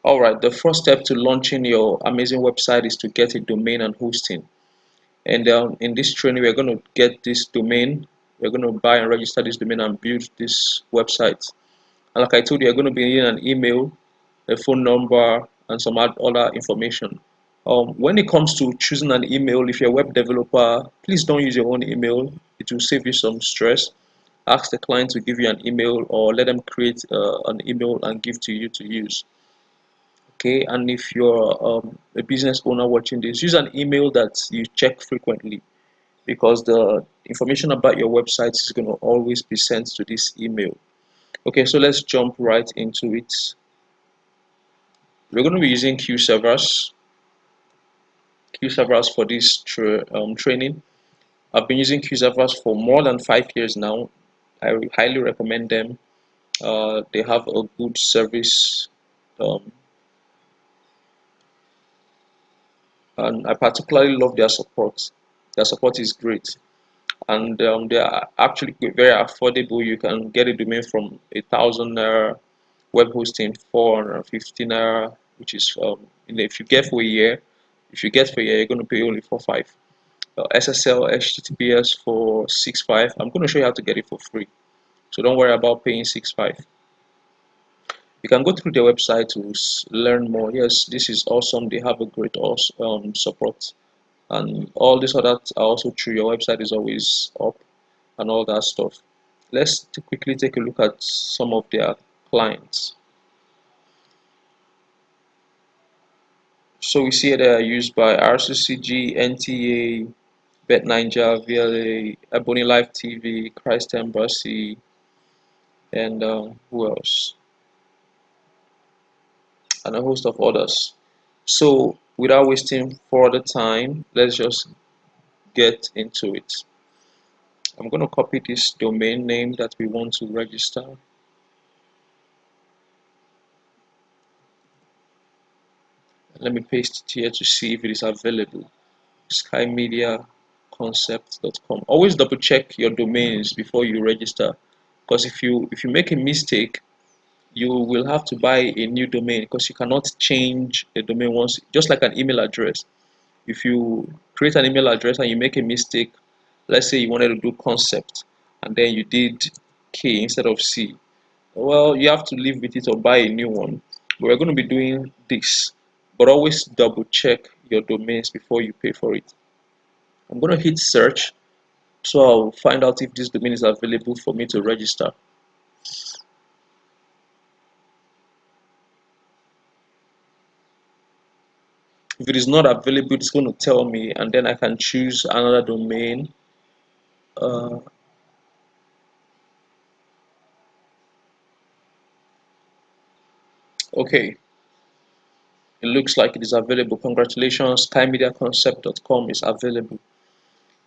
Alright, the first step to launching your amazing website is to get a domain and hosting. And in this training, we're going to get this domain. We're going to buy and register this domain and build this website. And like I told you, you're going to be needing an email, a phone number, and some other information. When it comes to choosing an email, if you're a web developer, please don't use your own email. It will save you some stress. Ask the client to give you an email or let them create an email and give to you to use. Okay, and if you're a business owner watching this, use an email that you check frequently because the information about your website is going to always be sent to this email. Okay, so let's jump right into it. We're going to be using Q servers for this training. I've been using Q servers for more than 5 years now. I highly recommend them. They have a good service, um, and I particularly love their support. Their support is great, and they are actually very affordable. You can get a domain from 1,000 naira, web hosting 450 naira, which is if you get for a year, you're going to pay only 4.5. SSL HTTPS for 6.5. I'm going to show you how to get it for free, so don't worry about paying 6.5. You can go through their website to learn more. Yes, this is awesome. They have a great support, and all this other are also true. Your website is always up and all that stuff. Let's quickly take a look at some of their clients. So we see they are used by RCCG, NTA, Bet Ninja, VLA, Ebony Live TV, Christ Embassy, and who else? And a host of others. So without wasting further time, let's just get into it. I'm going to copy this domain name that we want to register. Let me paste it here to see if it is available. SkyMediaConcept.com. Always double check your domains before you register, because if you make a mistake, you will have to buy a new domain because you cannot change a domain once, just like an email address. If you create an email address and you make a mistake, let's say you wanted to do concept and then you did K instead of C, well, you have to live with it or buy a new one. But we're going to be doing this, but always double check your domains before you pay for it. I'm going to hit search, so I'll find out if this domain is available for me to register. If it is not available, it's going to tell me, and then I can choose another domain. uh, okay, it looks like it is available. Congratulations, skymediaconcept.com is available,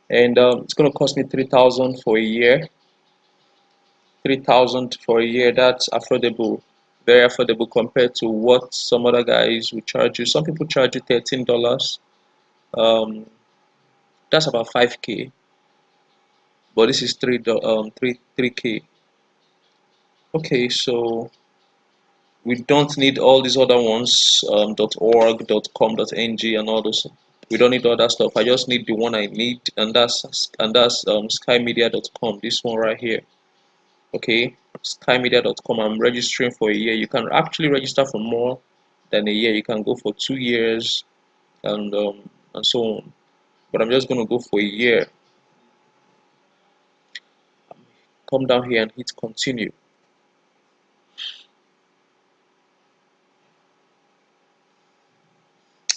and it's going to cost me 3,000 for a year. 3,000 for a year, that's affordable, very affordable compared to what some other guys will charge you. Some people charge you $13. um, that's about 5k, but this is 3k. Okay, so we don't need all these other ones, .org, .com, .ng, and all those. We don't need all that stuff. I just need the one I need, and that's skymedia.com, this one right here. Okay, skymedia.com. I'm registering for a year. You can actually register for more than a year. You can go for 2 years, and so on, but I'm just going to go for a year. Come down here and hit continue.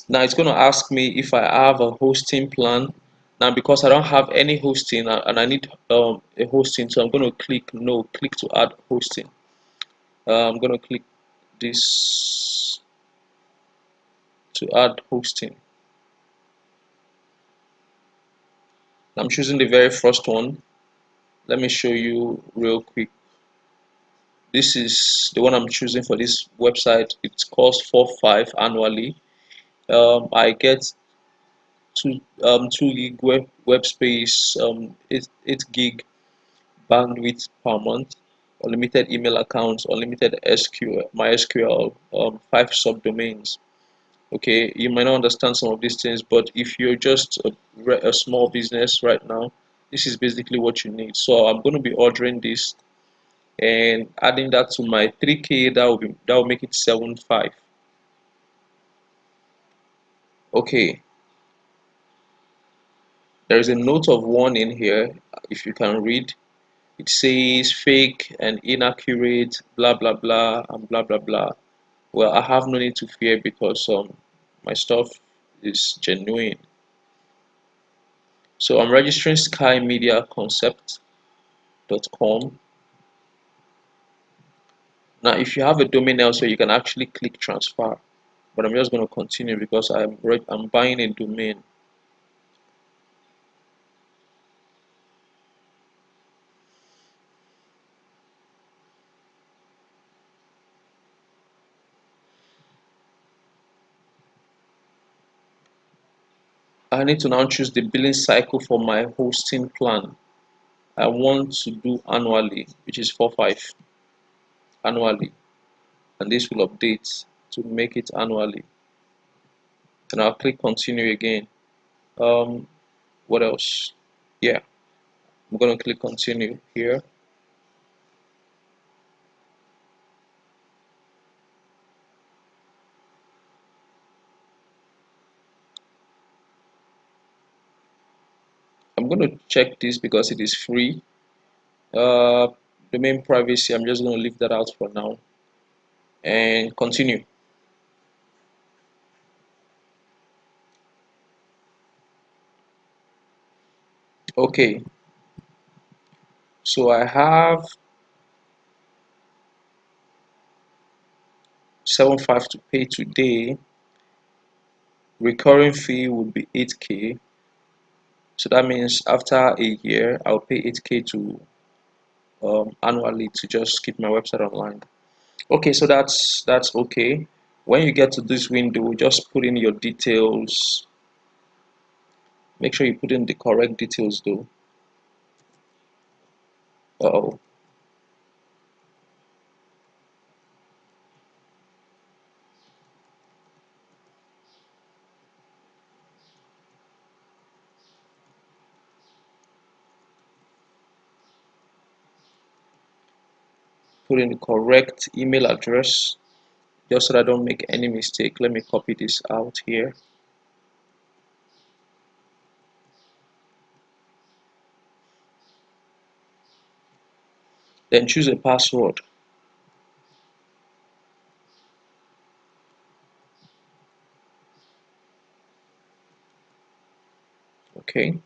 Now it's going to ask me if I have a hosting plan. Now because I don't have any hosting, and I need a hosting, so I'm going to click no, click to add hosting. I'm going to click this to add hosting. I'm choosing the very first one. Let me show you real quick. This is the one I'm choosing for this website. It costs 4.5 annually. I get 2 gig web space, 8 gig bandwidth per month. unlimited email accounts, unlimited SQL, MySQL, 5 subdomains. Okay, you might not understand some of these things, but if you're just a small business right now, this is basically what you need. So I'm going to be ordering this and adding that to my 3K. That will make it 7.5. Okay, there is a note of warning here. If you can read, it says fake and inaccurate, blah blah blah, and blah blah blah. Well, I have no need to fear because my stuff is genuine. So I'm registering skymediaconcept.com. Now, if you have a domain elsewhere, you can actually click transfer. But I'm just going to continue because I'm buying a domain. I need to now choose the billing cycle for my hosting plan. I want to do annually, which is 4.5 annually, and this will update to make it annually. And I'll click continue again. Um, what else? Yeah, I'm gonna click continue here. I'm gonna check this because it is free. Uh, Domain privacy, I'm just gonna leave that out for now and continue. Okay, so I have 7.5 to pay today. Recurring fee would be 8K. So that means after a year, I'll pay 8K to annually to just keep my website online. Okay, so that's okay. When you get to this window, just put in your details. Make sure you put in the correct details though. Uh-oh. Put in the correct email address just so that I don't make any mistake. Let me copy this out here. Then choose a password. Okay,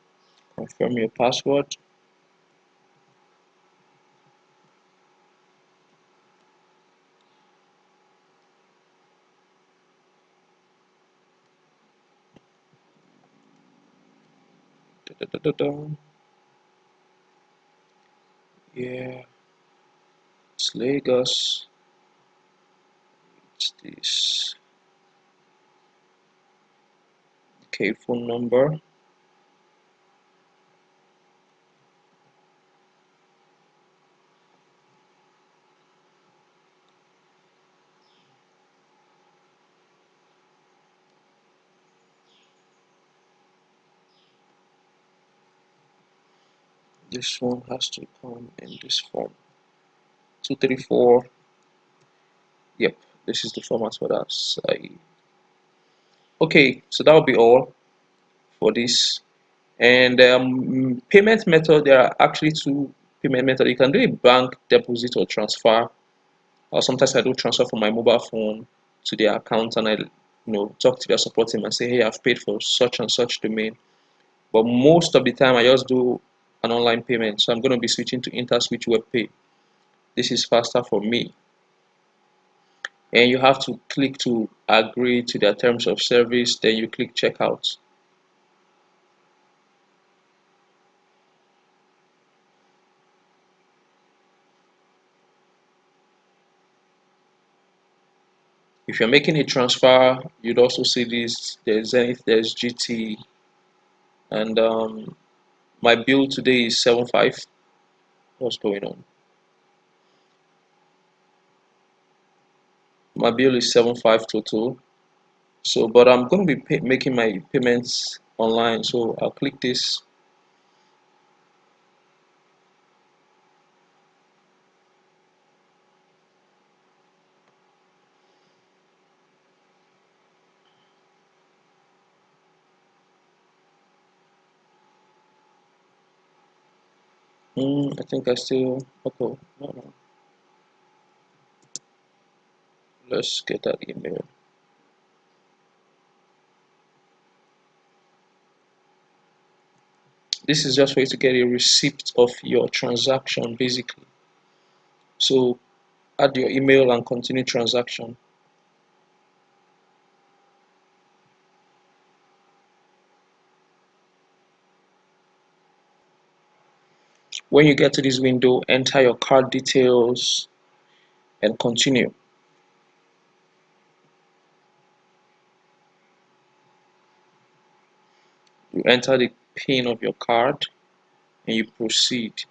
confirm your password. Da, da, da, da, da. Yeah, it's Lagos. It's this. Okay, phone number. This one has to come in this form. 234. Yep, this is the format for that site. Okay, so that will be all for this. And payment method, there are actually two payment methods. You can do a bank deposit or transfer. Or sometimes I do transfer from my mobile phone to their account, and I talk to their support team and say, hey, I've paid for such and such domain. But most of the time I just do an online payment. So I'm going to be switching to InterSwitch WebPay. This is faster for me. And you have to click to agree to their terms of service, then you click checkout. If you're making a transfer, you'd also see this. There's Zenith, there's GT, and my bill today is 7.5. What's going on? My bill is 7522. So, but I'm going to be making my payments online. So I'll click this. I think I still, okay, no. Let's get that email. This is just for you to get a receipt of your transaction, basically. So add your email and continue transaction. When you get to this window, enter your card details and continue. You enter the PIN of your card and you proceed.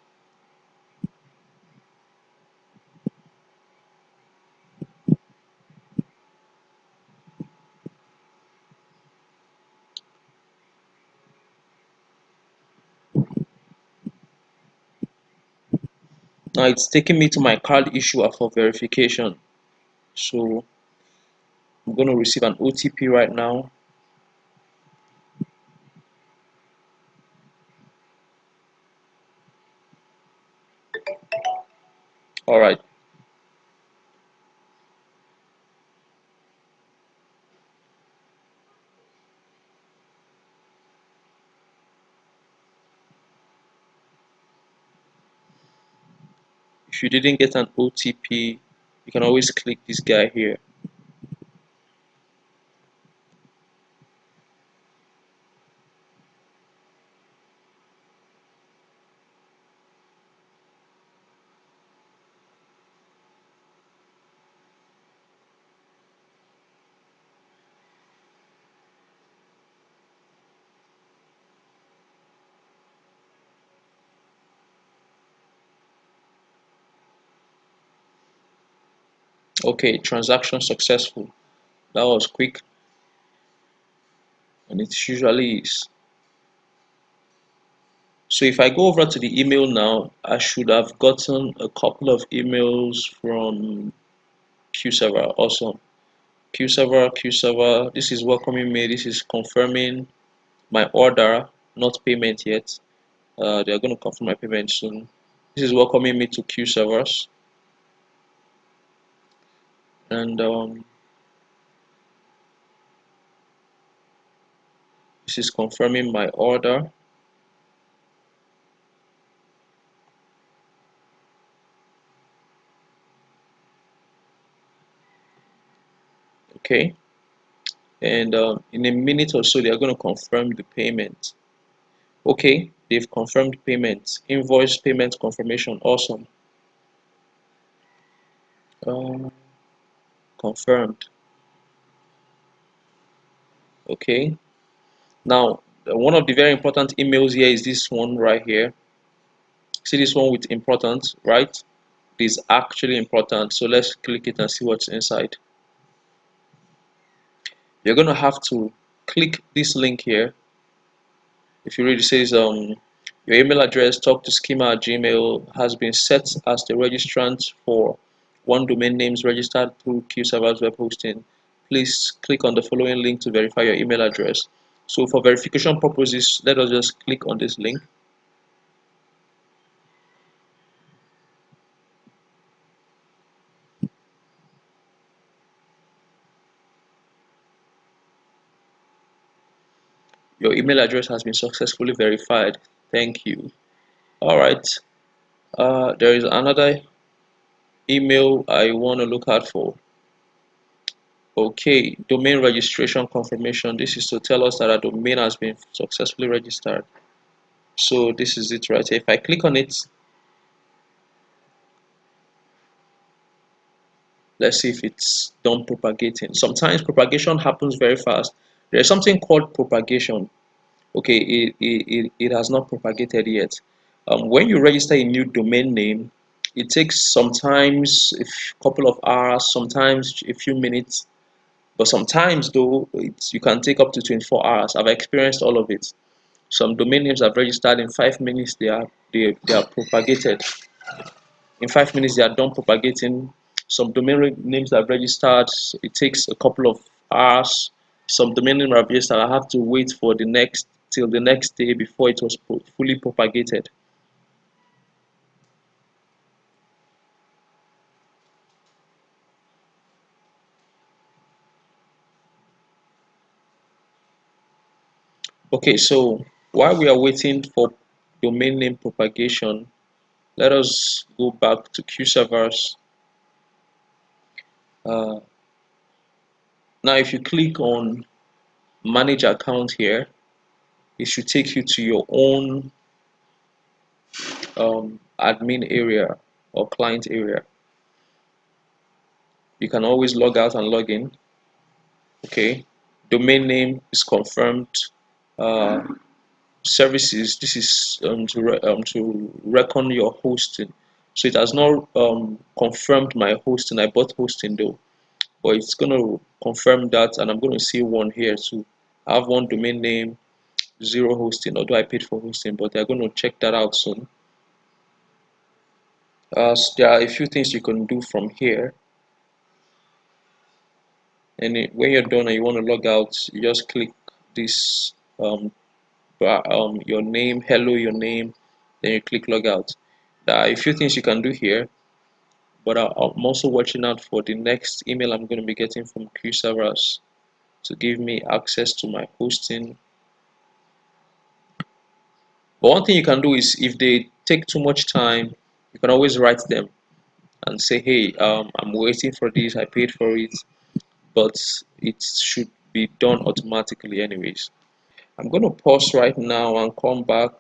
Now it's taking me to my card issuer for verification. So I'm going to receive an OTP right now. All right. If you didn't get an OTP, you can always click this guy here. Okay, transaction successful. That was quick, and it usually is. So if I go over to the email now, I should have gotten a couple of emails from QServer. Awesome. QServer. This is welcoming me. This is confirming my order, not payment yet. They're going to confirm my payment soon. This is welcoming me to QServers, and this is confirming my order. Okay, and in a minute or so, they are going to confirm the payment. Okay, they've confirmed payment. Invoice payment confirmation. Awesome. Um, Confirmed. Okay. Now, one of the very important emails here is this one right here. See this one with important, right? It is actually important. So let's click it and see what's inside. You're going to have to click this link here. If you read, it says your email address talk to schema at gmail has been set as the registrant for one domain names registered through QServer's web hosting. Please click on the following link to verify your email address. So for verification purposes, let us just click on this link. Your email address has been successfully verified. Thank you. All right. There is another email I want to look out for. Okay, domain registration confirmation. This is to tell us that our domain has been successfully registered. So this is it right here. If I click on it, let's see if it's done propagating. Sometimes propagation happens very fast. There's something called propagation. Okay, it has not propagated yet. When you register a new domain name, It takes sometimes a couple of hours, sometimes a few minutes, but sometimes though you can take up to 24 hours. I've experienced all of it. Some domain names I've registered in 5 minutes. They are propagated in 5 minutes. They are done propagating. Some domain names I've registered, it takes a couple of hours. Some domain name I've registered, I have to wait for the next till the next day before it was fully propagated. Okay, so while we are waiting for domain name propagation, let us go back to QServers. Uh, Now, if you click on manage account here, it should take you to your own admin area or client area. You can always log out and log in. Okay, domain name is confirmed. Uh, Services, this is to reckon your hosting. So it has not confirmed my hosting. I bought hosting though, but it's going to confirm that, and I'm going to see one here too. I have one domain name, zero hosting, although I paid for hosting, but they're going to check that out soon. So there are a few things you can do from here, and when you're done and you want to log out, you just click this your name, hello, your name, then you click log out. There are a few things you can do here, but I'm also watching out for the next email I'm going to be getting from QServers to give me access to my hosting. But one thing you can do is if they take too much time, you can always write them and say, hey, I'm waiting for this, I paid for it, but it should be done automatically anyways. I'm going to pause right now and come back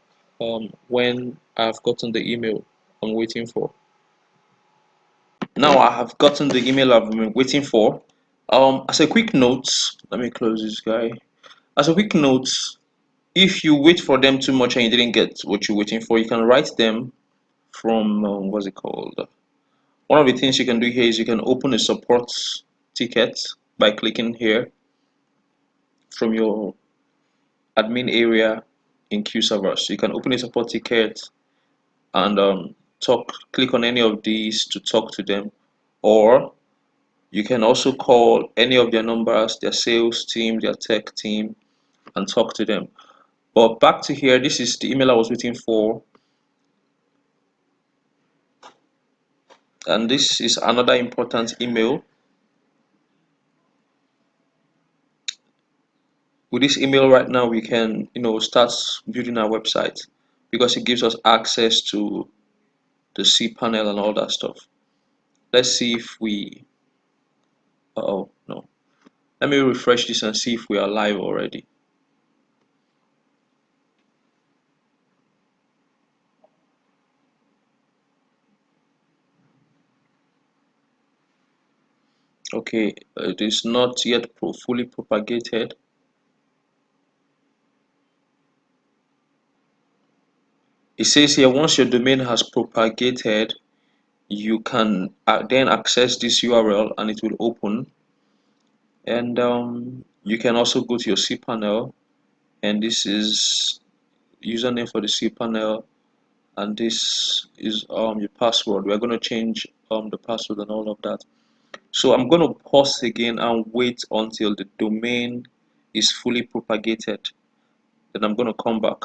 when I've gotten the email I'm waiting for. Now I have gotten the email I've been waiting for. As a quick note, let me close this guy. As a quick note, if you wait for them too much and you didn't get what you're waiting for, you can write them from what's it called? One of the things you can do here is you can open a support ticket by clicking here from your admin area in QServer. So you can open a support ticket and click on any of these to talk to them, or you can also call any of their numbers, their sales team, their tech team, and talk to them. But back to here, this is the email I was waiting for, and this is another important email. With this email right now, we can start building our website because it gives us access to the cPanel and all that stuff. Let's see if we oh no, let me refresh this and see if we are live already. Okay, it is not yet fully propagated. It says here once your domain has propagated, you can then access this URL and it will open. And you can also go to your cPanel, and this is username for the cPanel, and this is your password. We're going to change the password and all of that. So I'm going to pause again and wait until the domain is fully propagated. Then I'm going to come back.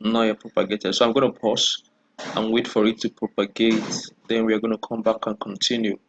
Now you're propagated. So I'm going to pause and wait for it to propagate. Then we are going to come back and continue.